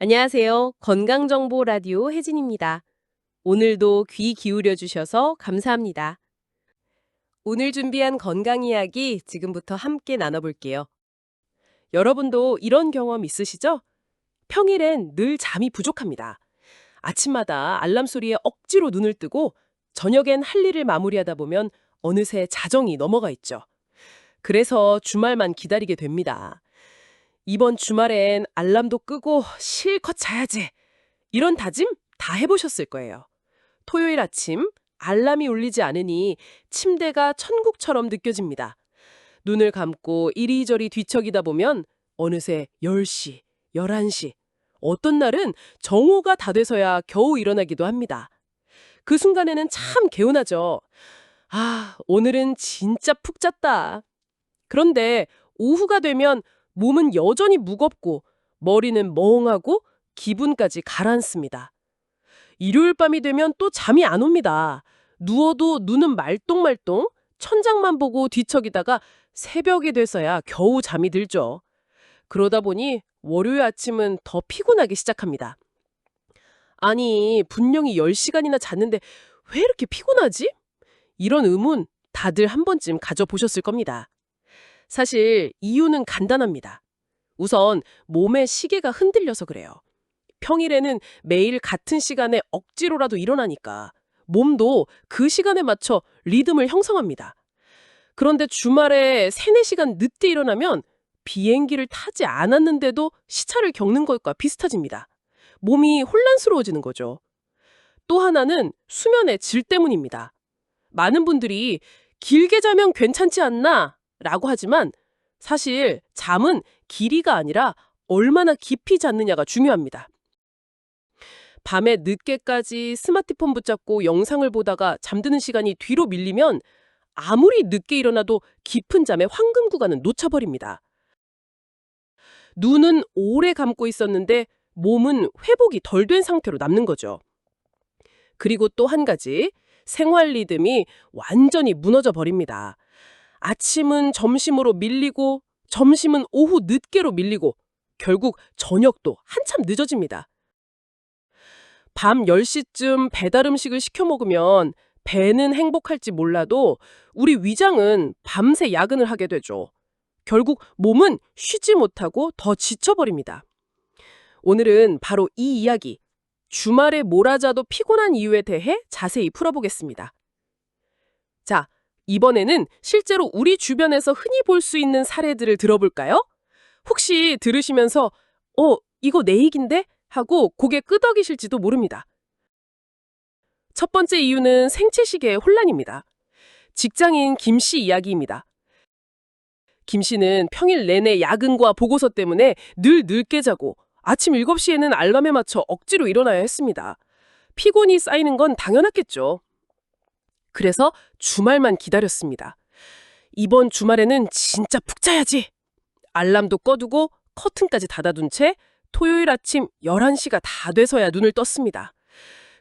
안녕하세요. 건강정보 라디오 혜진입니다. 오늘도 귀 기울여 주셔서 감사합니다. 오늘 준비한 건강 이야기 지금부터 함께 나눠볼게요. 여러분도 이런 경험 있으시죠? 평일엔 늘 잠이 부족합니다. 아침마다 알람 소리에 억지로 눈을 뜨고 저녁엔 할 일을 마무리하다 보면 어느새 자정이 넘어가 있죠. 그래서 주말만 기다리게 됩니다. 이번 주말엔 알람도 끄고 실컷 자야지. 이런 다짐 다 해보셨을 거예요. 토요일 아침 알람이 울리지 않으니 침대가 천국처럼 느껴집니다. 눈을 감고 이리저리 뒤척이다 보면 어느새 10시, 11시, 어떤 날은 정오가 다 돼서야 겨우 일어나기도 합니다. 그 순간에는 참 개운하죠. 아, 오늘은 진짜 푹 잤다. 그런데 오후가 되면 몸은 여전히 무겁고 머리는 멍하고 기분까지 가라앉습니다. 일요일 밤이 되면 또 잠이 안 옵니다. 누워도 눈은 말똥말똥, 천장만 보고 뒤척이다가 새벽이 돼서야 겨우 잠이 들죠. 그러다 보니 월요일 아침은 더 피곤하기 시작합니다. 아니, 분명히 10시간이나 잤는데 왜 이렇게 피곤하지? 이런 의문 다들 한 번쯤 가져보셨을 겁니다. 사실 이유는 간단합니다. 우선 몸의 시계가 흔들려서 그래요. 평일에는 매일 같은 시간에 억지로라도 일어나니까 몸도 그 시간에 맞춰 리듬을 형성합니다. 그런데 주말에 3, 4시간 늦게 일어나면 비행기를 타지 않았는데도 시차를 겪는 것과 비슷해집니다. 몸이 혼란스러워지는 거죠. 또 하나는 수면의 질 때문입니다. 많은 분들이 길게 자면 괜찮지 않나? 라고 하지만 사실 잠은 길이가 아니라 얼마나 깊이 잤느냐가 중요합니다. 밤에 늦게까지 스마트폰 붙잡고 영상을 보다가 잠드는 시간이 뒤로 밀리면 아무리 늦게 일어나도 깊은 잠의 황금 구간은 놓쳐버립니다. 눈은 오래 감고 있었는데 몸은 회복이 덜 된 상태로 남는 거죠. 그리고 또 한 가지, 생활 리듬이 완전히 무너져 버립니다. 아침은 점심으로 밀리고 점심은 오후 늦게로 밀리고 결국 저녁도 한참 늦어집니다. 밤 10시쯤 배달 음식을 시켜 먹으면 배는 행복할지 몰라도 우리 위장은 밤새 야근을 하게 되죠. 결국 몸은 쉬지 못하고 더 지쳐버립니다. 오늘은 바로 이 이야기, 주말에 몰아자도 피곤한 이유에 대해 자세히 풀어보겠습니다. 자, 이번에는 실제로 우리 주변에서 흔히 볼 수 있는 사례들을 들어볼까요? 혹시 들으시면서 이거 내 얘긴데? 하고 고개 끄덕이실지도 모릅니다. 첫 번째 이유는 생체시계의 혼란입니다. 직장인 김 씨 이야기입니다. 김 씨는 평일 내내 야근과 보고서 때문에 늘 늦게 자고 아침 7시에는 알람에 맞춰 억지로 일어나야 했습니다. 피곤이 쌓이는 건 당연했겠죠. 그래서 주말만 기다렸습니다. 이번 주말에는 진짜 푹 자야지. 알람도 꺼두고 커튼까지 닫아둔 채 토요일 아침 11시가 다 돼서야 눈을 떴습니다.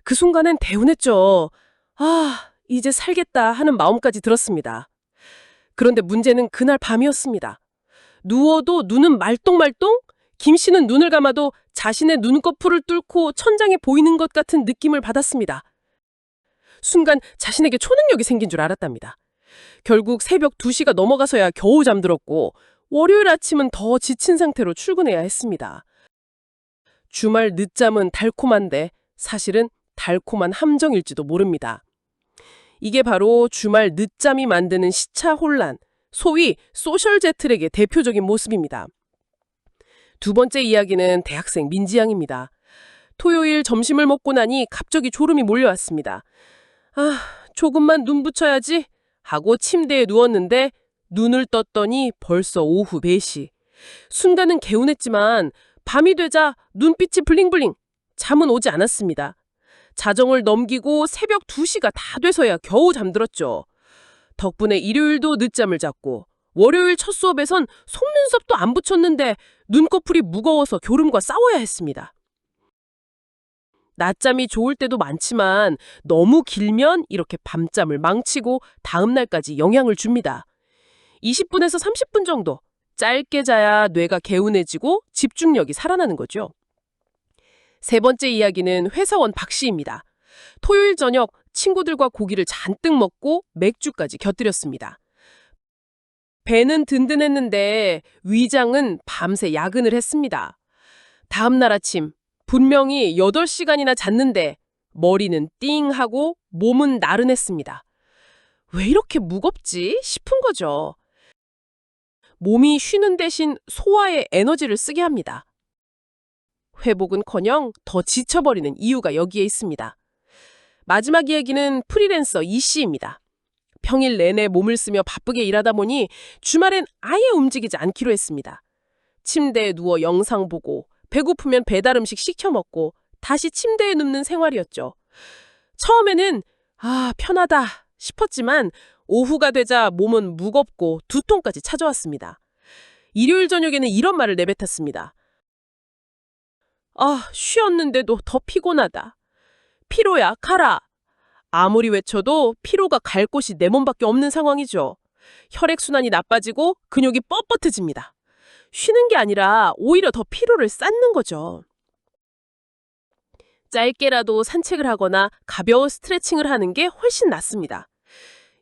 그 순간엔 개운했죠. 아, 이제 살겠다 하는 마음까지 들었습니다. 그런데 문제는 그날 밤이었습니다. 누워도 눈은 말똥말똥? 김 씨는 눈을 감아도 자신의 눈꺼풀을 뚫고 천장에 보이는 것 같은 느낌을 받았습니다. 순간 자신에게 초능력이 생긴 줄 알았답니다. 결국 새벽 2시가 넘어가서야 겨우 잠들었고 월요일 아침은 더 지친 상태로 출근해야 했습니다. 주말 늦잠은 달콤한데 사실은 달콤한 함정일지도 모릅니다. 이게 바로 주말 늦잠이 만드는 시차 혼란, 소위 소셜 제트랙의 대표적인 모습입니다. 두 번째 이야기는 대학생 민지 양입니다. 토요일 점심을 먹고 나니 갑자기 졸음이 몰려왔습니다. 아, 조금만 눈 붙여야지 하고 침대에 누웠는데 눈을 떴더니 벌써 오후 4시. 순간은 개운했지만 밤이 되자 눈빛이 블링블링, 잠은 오지 않았습니다. 자정을 넘기고 새벽 2시가 다 돼서야 겨우 잠들었죠. 덕분에 일요일도 늦잠을 잤고 월요일 첫 수업에선 속눈썹도 안 붙였는데 눈꺼풀이 무거워서 졸음과 싸워야 했습니다. 낮잠이 좋을 때도 많지만 너무 길면 이렇게 밤잠을 망치고 다음 날까지 영향을 줍니다. 20분에서 30분 정도 짧게 자야 뇌가 개운해지고 집중력이 살아나는 거죠. 세 번째 이야기는 회사원 박 씨입니다. 토요일 저녁 친구들과 고기를 잔뜩 먹고 맥주까지 곁들였습니다. 배는 든든했는데 위장은 밤새 야근을 했습니다. 다음 날 아침 분명히 8시간이나 잤는데 머리는 띵하고 몸은 나른했습니다. 왜 이렇게 무겁지 싶은 거죠. 몸이 쉬는 대신 소화에 에너지를 쓰게 합니다. 회복은커녕 더 지쳐버리는 이유가 여기에 있습니다. 마지막 이야기는 프리랜서 이 씨입니다. 평일 내내 몸을 쓰며 바쁘게 일하다 보니 주말엔 아예 움직이지 않기로 했습니다. 침대에 누워 영상 보고 배고프면 배달 음식 시켜 먹고 다시 침대에 눕는 생활이었죠. 처음에는 편하다 싶었지만 오후가 되자 몸은 무겁고 두통까지 찾아왔습니다. 일요일 저녁에는 이런 말을 내뱉었습니다. 쉬었는데도 더 피곤하다. 피로야, 가라. 아무리 외쳐도 피로가 갈 곳이 내 몸밖에 없는 상황이죠. 혈액순환이 나빠지고 근육이 뻣뻣해집니다. 쉬는 게 아니라 오히려 더 피로를 쌓는 거죠. 짧게라도 산책을 하거나 가벼운 스트레칭을 하는 게 훨씬 낫습니다.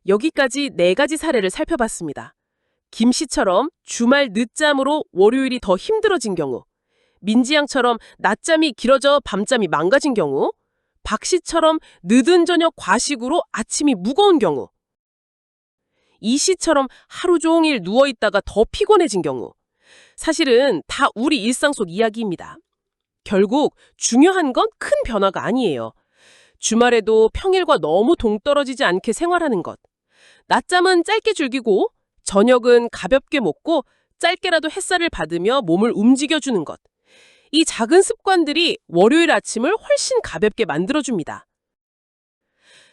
여기까지 4가지 사례를 살펴봤습니다. 김 씨처럼 주말 늦잠으로 월요일이 더 힘들어진 경우, 민지 양처럼 낮잠이 길어져 밤잠이 망가진 경우, 박 씨처럼 늦은 저녁 과식으로 아침이 무거운 경우, 이 씨처럼 하루 종일 누워있다가 더 피곤해진 경우, 사실은 다 우리 일상 속 이야기입니다. 결국 중요한 건 큰 변화가 아니에요. 주말에도 평일과 너무 동떨어지지 않게 생활하는 것. 낮잠은 짧게 즐기고 저녁은 가볍게 먹고 짧게라도 햇살을 받으며 몸을 움직여주는 것. 이 작은 습관들이 월요일 아침을 훨씬 가볍게 만들어줍니다.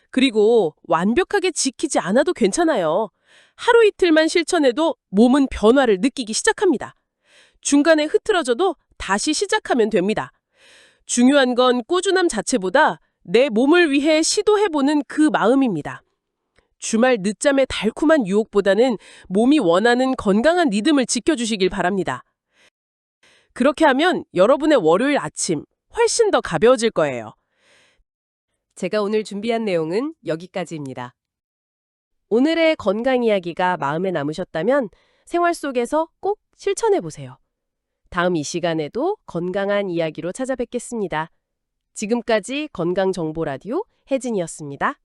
그리고 완벽하게 지키지 않아도 괜찮아요. 하루 이틀만 실천해도 몸은 변화를 느끼기 시작합니다. 중간에 흐트러져도 다시 시작하면 됩니다. 중요한 건 꾸준함 자체보다 내 몸을 위해 시도해보는 그 마음입니다. 주말 늦잠의 달콤한 유혹보다는 몸이 원하는 건강한 리듬을 지켜주시길 바랍니다. 그렇게 하면 여러분의 월요일 아침 훨씬 더 가벼워질 거예요. 제가 오늘 준비한 내용은 여기까지입니다. 오늘의 건강 이야기가 마음에 남으셨다면 생활 속에서 꼭 실천해보세요. 다음 이 시간에도 건강한 이야기로 찾아뵙겠습니다. 지금까지 건강정보라디오 혜진이었습니다.